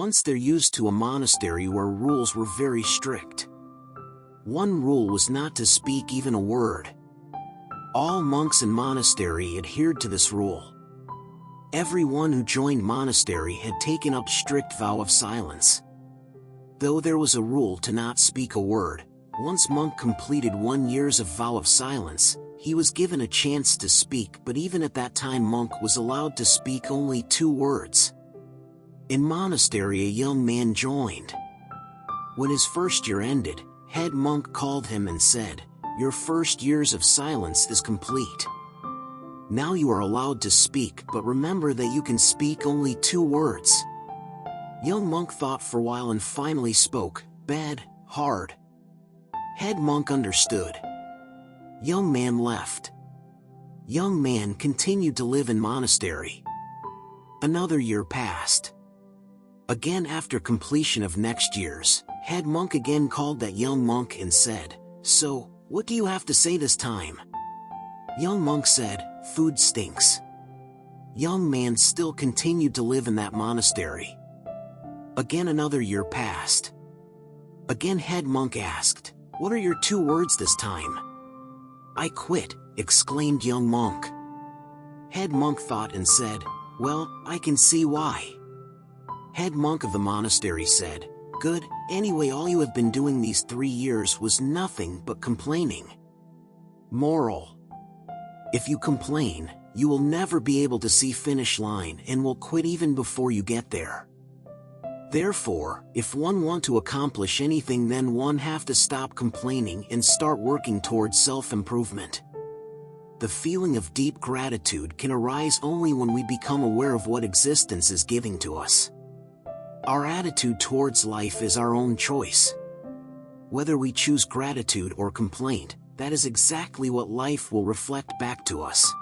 Once they're used to a monastery where rules were very strict. One rule was not to speak even a word. All monks in monastery adhered to this rule. Everyone who joined monastery had taken up strict vow of silence. Though there was a rule to not speak a word, once monk completed 1 year of vow of silence, he was given a chance to speak, but even at that time monk was allowed to speak only 2 words. In monastery a young man joined. When his first year ended, head monk called him and said, "Your first years of silence is complete. Now you are allowed to speak, but remember that you can speak only 2 words." Young monk thought for a while and finally spoke, "Bad, hard." Head monk understood. Young man left. Young man continued to live in monastery. Another year passed. Again after completion of next years, head monk again called that young monk and said, "So, what do you have to say this time?" Young monk said, "Food stinks." Young man still continued to live in that monastery. Again another year passed. Again head monk asked, "What are your 2 words this time?" "I quit," exclaimed young monk. Head monk thought and said, "Well, I can see why." Head monk of the monastery said, "Good, anyway all you have been doing these 3 years was nothing but complaining." Moral: if you complain, you will never be able to see finish line and will quit even before you get there. Therefore, if one want to accomplish anything, then one have to stop complaining and start working towards self-improvement. The feeling of deep gratitude can arise only when we become aware of what existence is giving to us. Our attitude towards life is our own choice. Whether we choose gratitude or complaint, that is exactly what life will reflect back to us.